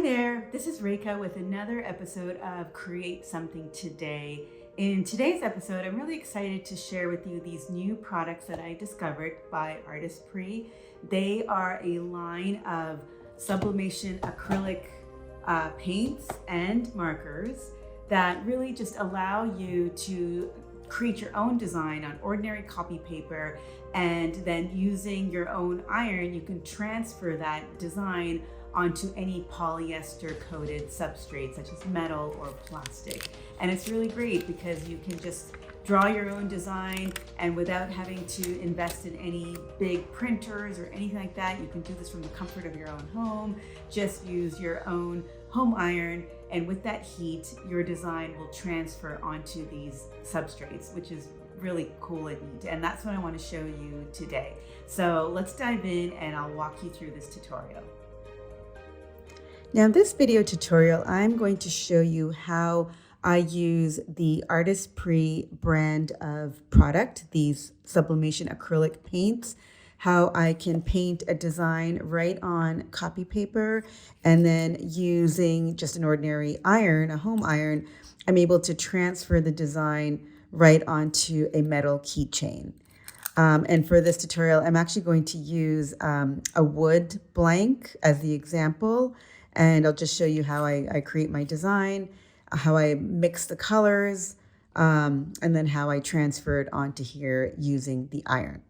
there, this is Reika with another episode of Create Something Today. In today's episode, I'm really excited to share with you these new products that I discovered by Artesprix. They are a line of sublimation acrylic paints and markers that really just allow you to create your own design on ordinary copy paper, and then using your own iron, you can transfer that design onto any polyester coated substrate such as metal or plastic. And it's really great because you can just draw your own design, and without having to invest in any big printers or anything like that, you can do this from the comfort of your own home. Just use your own home iron, and with that heat, your design will transfer onto these substrates, which is really cool and neat. And that's what I want to show you today. So let's dive in and I'll walk you through this tutorial. Now in this video tutorial, I'm going to show you how I use the Artesprix brand of product, these sublimation acrylic paints, how I can paint a design right on copy paper, and then using just an ordinary iron, a home iron, I'm able to transfer the design right onto a metal keychain. And for this tutorial, I'm actually going to use a wood blank as the example. And I'll just show you how I create my design, how I mix the colors, and then how I transfer it onto here using the iron.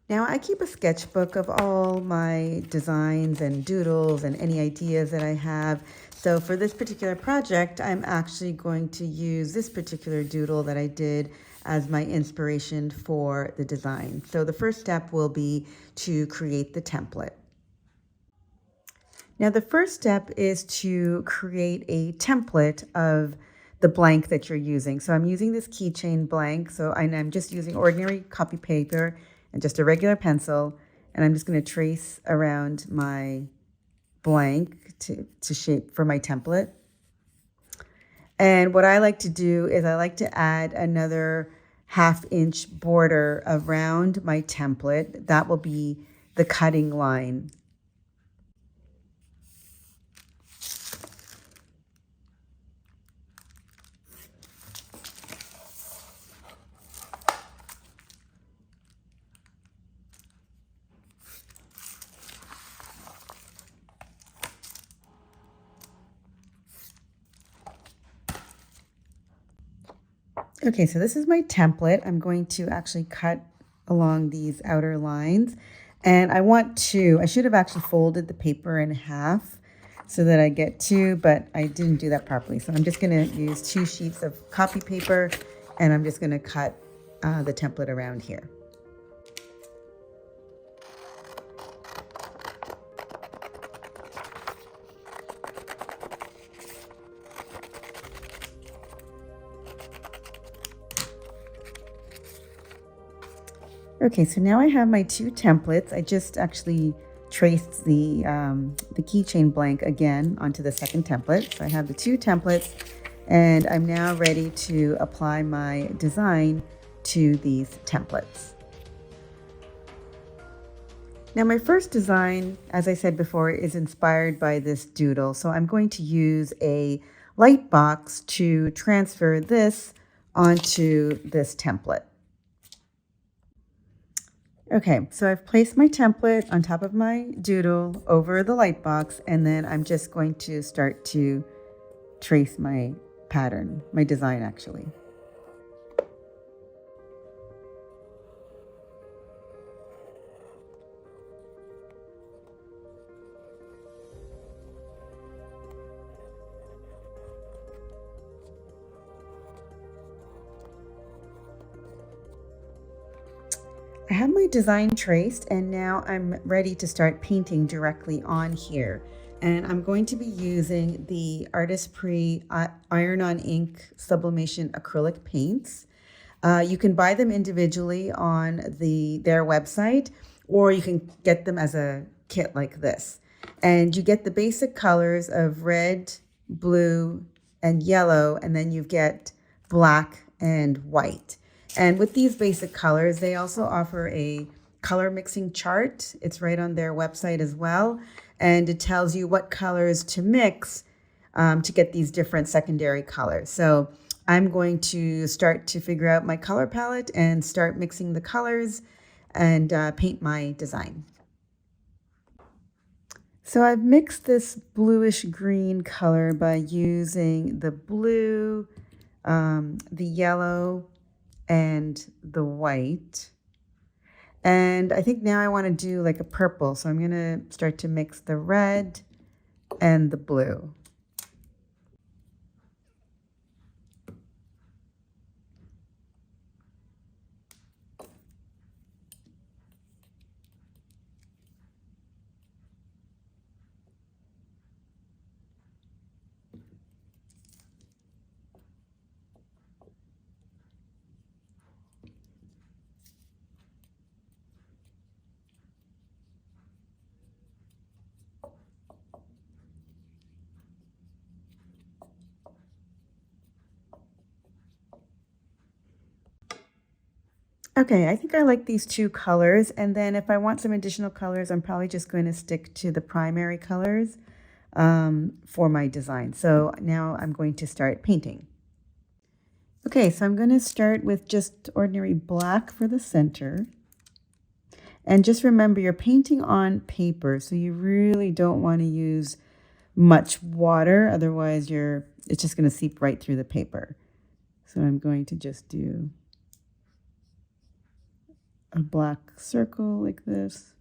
Now I keep a sketchbook of all my designs and doodles and any ideas that I have. So for this particular project, I'm actually going to use this particular doodle that I did as my inspiration for the design. So the first step will be to create the template. Now, the first step is to create a template of the blank that you're using. So I'm using this keychain blank. I'm just using ordinary copy paper and just a regular pencil. And I'm just going to trace around my blank to shape for my template. And what I like to do is I like to add another 1/2 inch border around my template. That will be the cutting line. Okay, so this is my template. I'm going to actually cut along these outer lines. And I should have actually folded the paper in half so that I get two, but I didn't do that properly. So I'm just gonna use 2 sheets of copy paper, and I'm just gonna cut the template around here. Okay, so now I have my 2 templates. I just actually traced the keychain blank again onto the second template. So I have the 2 templates, and I'm now ready to apply my design to these templates. Now my first design, as I said before, is inspired by this doodle. So I'm going to use a light box to transfer this onto this template. Okay, so I've placed my template on top of my doodle over the light box, and then I'm just going to start to trace my pattern, my design actually. I have my design traced, and now I'm ready to start painting directly on here. And I'm going to be using the Artesprix iron-on ink sublimation acrylic paints. You can buy them individually on their website, or you can get them as a kit like this. And you get the basic colors of red, blue, and yellow, and then you get black and white. And with these basic colors, they also offer a color mixing chart. It's right on their website as well. and it tells you what colors to mix to get these different secondary colors. So I'm going to start to figure out my color palette and start mixing the colors and paint my design. So I've mixed this bluish green color by using the blue, the yellow, and the white. And I think now I want to do like a purple. So I'm going to start to mix the red and the blue. Okay, I think I like these two colors. And then if I want some additional colors, I'm probably just going to stick to the primary colors for my design. So now I'm going to start painting. Okay, so I'm going to start with just ordinary black for the center. And just remember, you're painting on paper, so you really don't want to use much water. Otherwise, it's just going to seep right through the paper. So I'm going to just do a black circle like this.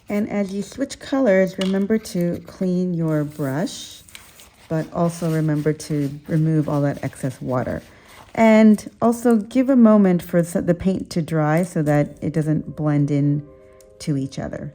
And as you switch colors, remember to clean your brush, but also remember to remove all that excess water. And also give a moment for the paint to dry so that it doesn't blend in to each other.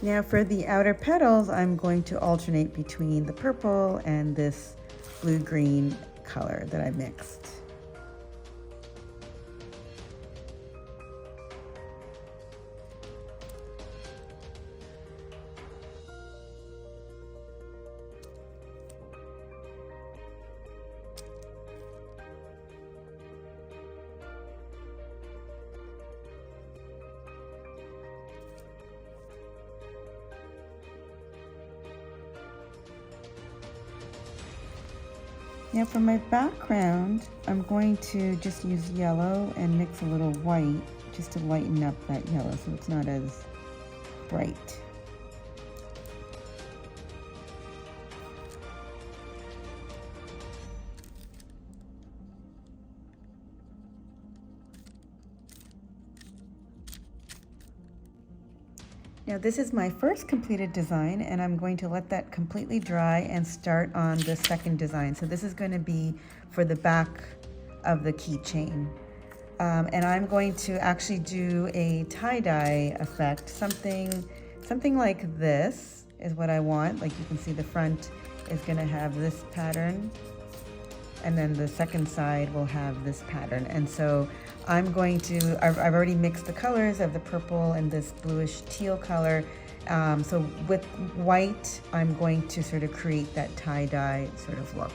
Now for the outer petals, I'm going to alternate between the purple and this blue-green color that I mixed. Now for my background, I'm going to just use yellow and mix a little white just to lighten up that yellow so it's not as bright. Now this is my first completed design, and I'm going to let that completely dry and start on the second design. So this is going to be for the back of the keychain. And I'm going to actually do a tie-dye effect, something like this is what I want. Like you can see the front is going to have this pattern, and then the second side will have this pattern. And so I'm going to, I've already mixed the colors of the purple and this bluish teal color. So with white, I'm going to sort of create that tie-dye sort of look.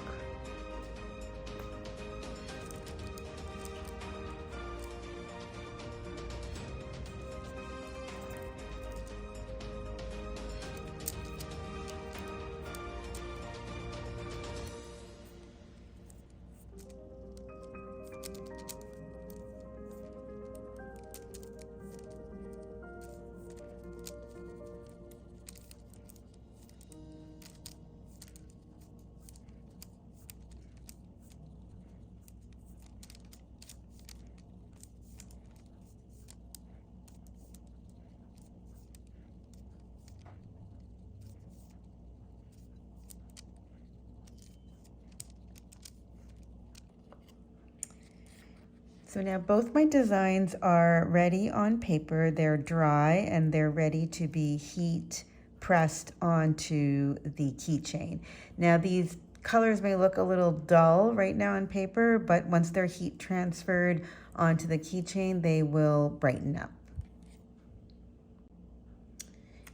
So now both my designs are ready on paper. They're dry and they're ready to be heat pressed onto the keychain. Now these colors may look a little dull right now on paper, but once they're heat transferred onto the keychain, they will brighten up.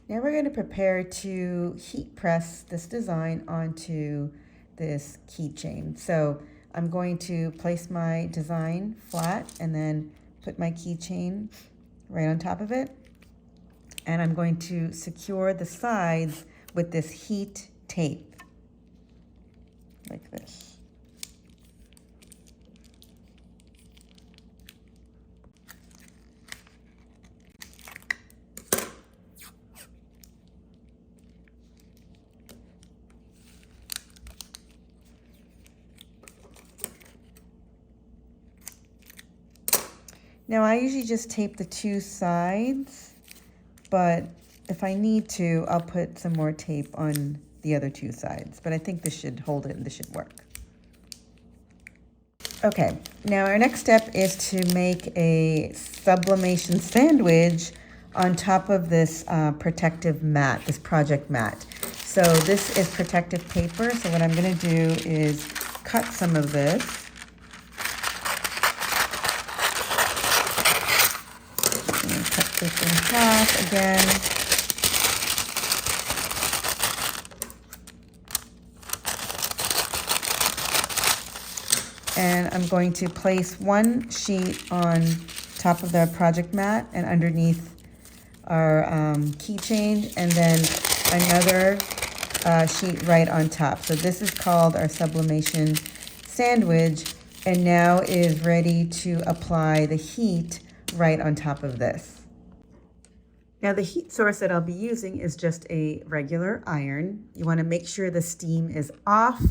Now we're going to prepare to heat press this design onto this keychain. So I'm going to place my design flat and then put my keychain right on top of it. And I'm going to secure the sides with this heat tape, like this. Now I usually just tape the two sides, but if I need to, I'll put some more tape on the other two sides. But I think this should hold it and this should work. Okay, now our next step is to make a sublimation sandwich on top of this protective mat, this project mat. So this is protective paper, so what I'm gonna do is cut some of this. Cut this in half again. And I'm going to place one sheet on top of the project mat and underneath our keychain, and then another sheet right on top. So this is called our sublimation sandwich, and now is ready to apply the heat right on top of this. Now the heat source that I'll be using is just a regular iron. You want to make sure the steam is off,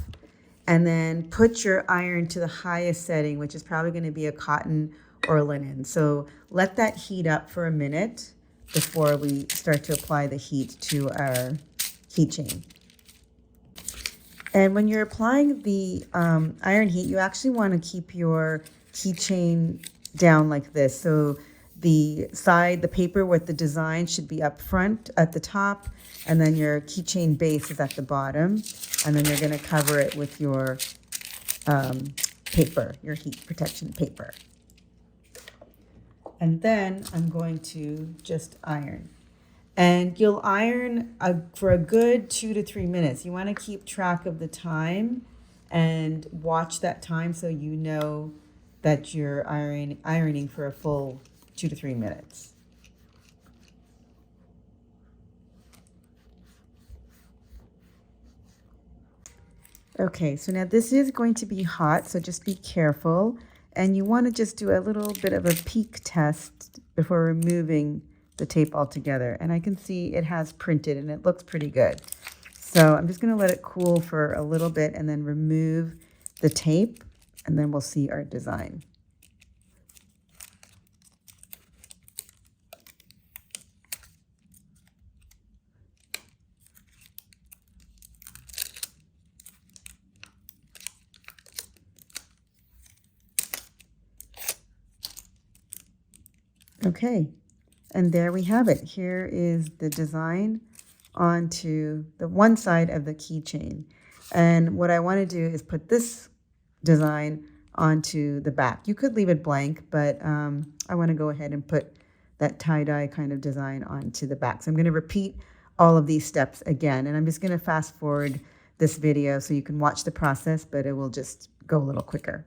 and then put your iron to the highest setting, which is probably going to be a cotton or a linen. So let that heat up for a minute before we start to apply the heat to our keychain. And when you're applying the iron heat, you actually want to keep your keychain down like this. So the side, the paper with the design should be up front at the top, and then your keychain base is at the bottom, and then you're going to cover it with your paper, your heat protection paper. And then I'm going to just iron. And you'll iron for a good 2 to 3 minutes. You want to keep track of the time and watch that time so you know that you're ironing for a full 2 to 3 minutes. Okay, so now this is going to be hot, so just be careful. And you want to just do a little bit of a peek test before removing the tape altogether. And I can see it has printed and it looks pretty good. So I'm just going to let it cool for a little bit and then remove the tape, and then we'll see our design. Okay, and there we have it. Here is the design onto the one side of the keychain. And what I want to do is put this design onto the back. You could leave it blank, but I want to go ahead and put that tie-dye kind of design onto the back. So I'm going to repeat all of these steps again, and I'm just going to fast forward this video so you can watch the process, but it will just go a little quicker.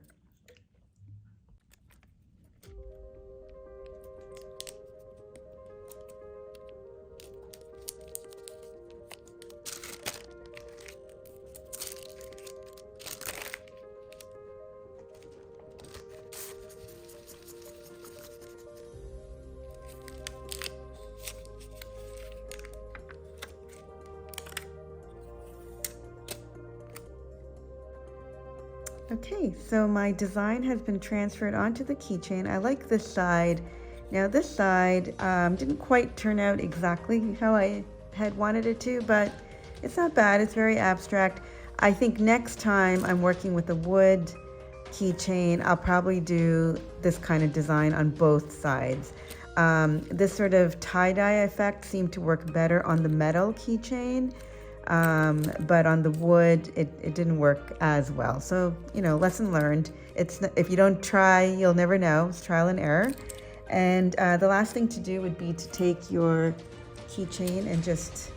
Okay, so my design has been transferred onto the keychain. I like this side. Now this side didn't quite turn out exactly how I had wanted it to, but it's not bad. It's very abstract. I think next time I'm working with a wood keychain, I'll probably do this kind of design on both sides. This sort of tie-dye effect seemed to work better on the metal keychain, but on the wood, it didn't work as well. So, lesson learned. If you don't try, you'll never know. It's trial and error. And the last thing to do would be to take your keychain and just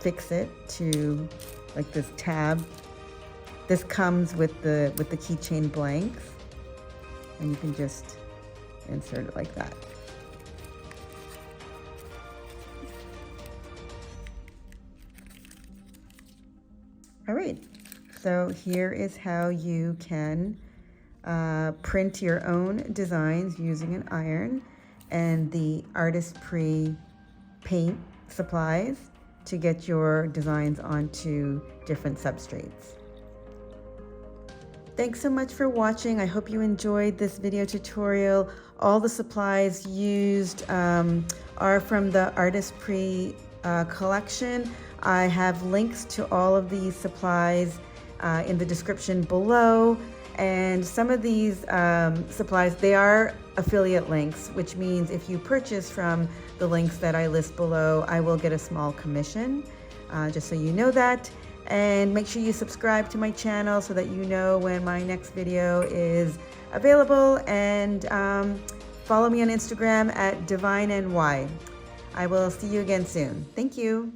fix it to like this tab. This comes with the keychain blanks, and you can just insert it like that. All right, so here is how you can print your own designs using an iron and the Artesprix paint supplies to get your designs onto different substrates. Thanks so much for watching. I hope you enjoyed this video tutorial. All the supplies used are from the Artesprix collection. I have links to all of these supplies in the description below. And some of these supplies, they are affiliate links, which means if you purchase from the links that I list below, I will get a small commission, just so you know that. And make sure you subscribe to my channel so that you know when my next video is available. And follow me on Instagram at DivineNY. I will see you again soon. Thank you.